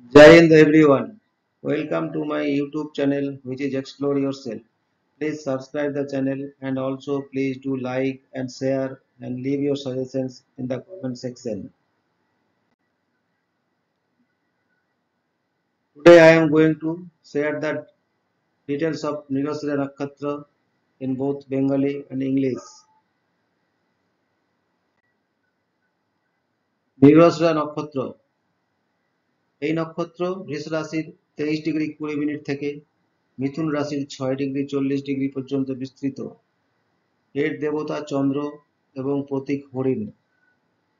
Jai Hind everyone. Welcome to my YouTube channel which is Explore Yourself. Please subscribe the channel and also please do like and share and leave your suggestions in the comment section. Today I am going to share the details of Mrigashira Nakshatra in both Bengali and English. Mrigashira নক্ষত্র এই নক্ষত্র বৃষ রাশির 23°20' থেকে মিথুন রাশির 6°40' পর্যন্ত বিস্তৃত। এর দেবতা চন্দ্র এবং প্রতীক হরিণ।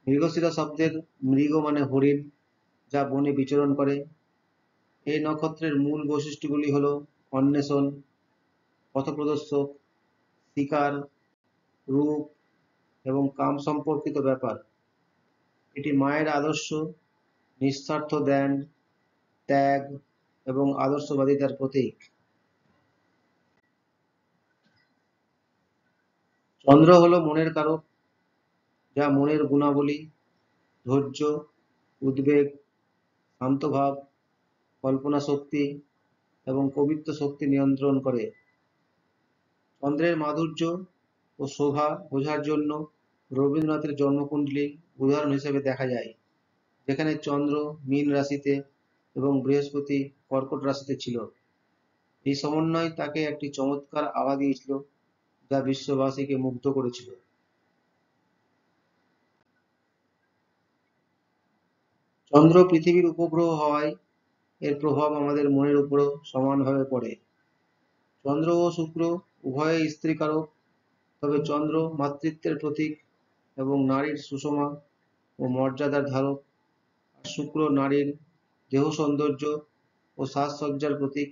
মৃগশিরা শব্দের মৃগ মানে হরিণ, যা বনে বিচরণ করে। এই নক্ষত্রের মূল বৈশিষ্ট্যগুলি হল অন্বেষণ, পথপ্রদর্শক, শিকার, রূপ এবং কাম সম্পর্কিত ব্যাপার। এটি মায়ের আদর্শ, নিঃস্বার্থ ধ্যান, ত্যাগ এবং আদর্শবাদিতার প্রতীক। চন্দ্র হল মনের কারক, যা মনের গুণাবলী, ধৈর্য, উদ্বেগ, শান্তভাব, কল্পনা শক্তি এবং কবিত্ব শক্তি নিয়ন্ত্রণ করে। চন্দ্রের মাধুর্য ও শোভা বোঝার জন্য রবীন্দ্রনাথের জন্মকুণ্ডলী উদাহরণ হিসেবে দেখা যায়, যেখানে চন্দ্র মীন রাশিতে এবং বৃহস্পতি কর্কট রাশিতে ছিল। এই সমন্বয় তাকে একটি চমৎকার আভা দিয়েছিল, যা বিশ্ববাসীকে মুগ্ধ করেছিল। চন্দ্র পৃথিবীর উপগ্রহ হওয়ায় এর প্রভাব আমাদের মনের উপরও সমানভাবে পড়ে। চন্দ্র ও শুক্র উভয়ই স্ত্রীকারক, তবে চন্দ্র মাতৃত্বের প্রতীক এবং নারীর সুষমা ও মর্যাদার ধারক, আর শুক্র নারীর দেহ সৌন্দর্য ও সাজসজ্জার প্রতীক।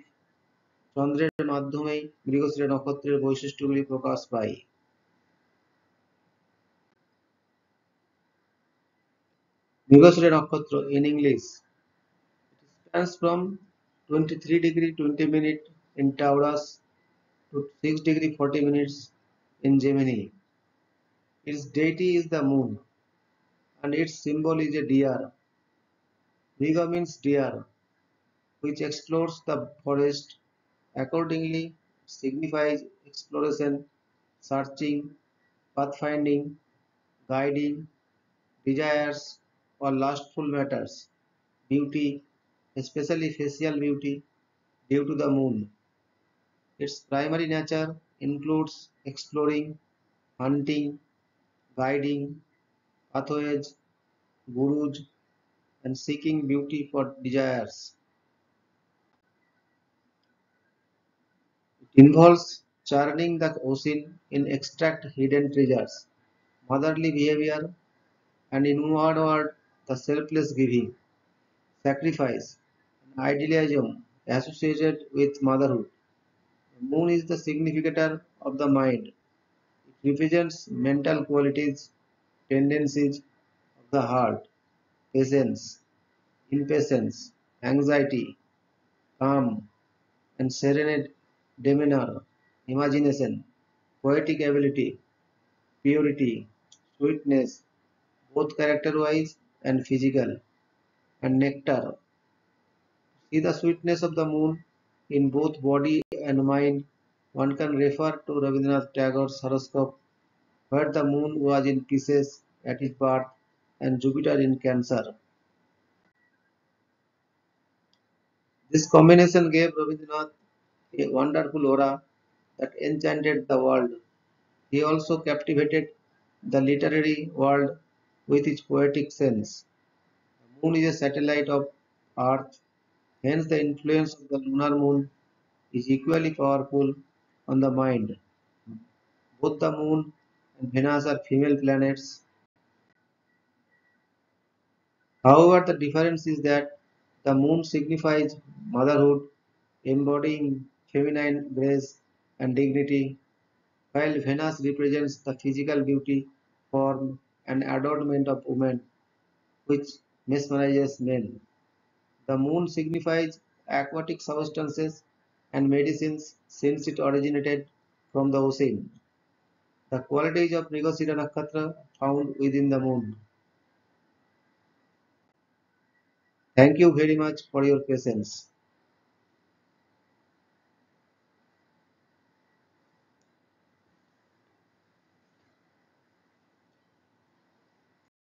চন্দ্রের মাধ্যমেই মৃগশিরা নক্ষত্রের বৈশিষ্ট্যগুলি প্রকাশ পায়। মৃগশিরা নক্ষত্র in English. It spans from 23°20' in Taurus to 6°40' in Gemini. Its deity is the moon, and its symbol is a deer. Mriga means deer, which explores the forest. Accordingly, it signifies exploration, searching, pathfinding, guiding, desires, or lustful matters, beauty, especially facial beauty, due to the moon. Its primary nature includes exploring, hunting, guiding, pathways, gurus, and seeking beauty for desires. It involves churning the ocean in extract hidden treasures, motherly behavior, and inward the selfless giving, sacrifice, and idealism associated with motherhood. The moon is the significator of the mind. It represents mental qualities, tendencies of the heart, patience, impatience, anxiety, calm and serene demeanor, imagination, poetic ability, purity, sweetness, both character-wise and physical, and nectar. See the sweetness of the moon in both body and mind. One can refer to Rabindranath Tagore's horoscope, where the moon was in Pisces at his birth and Jupiter in Cancer. This combination gave Rabindranath a wonderful aura that enchanted the world. He also captivated the literary world with his poetic sense. The moon is a satellite of Earth, hence the influence of the lunar moon is equally powerful on the mind. Both the moon and Venus are female planets. However, the difference is that the moon signifies motherhood, embodying feminine grace and dignity, while Venus represents the physical beauty, form, and adornment of women, which mesmerizes men. The moon signifies aquatic substances and medicines since it originated from the ocean. The qualities of Mrigashira Nakshatra found within the moon. Thank you very much for your patience.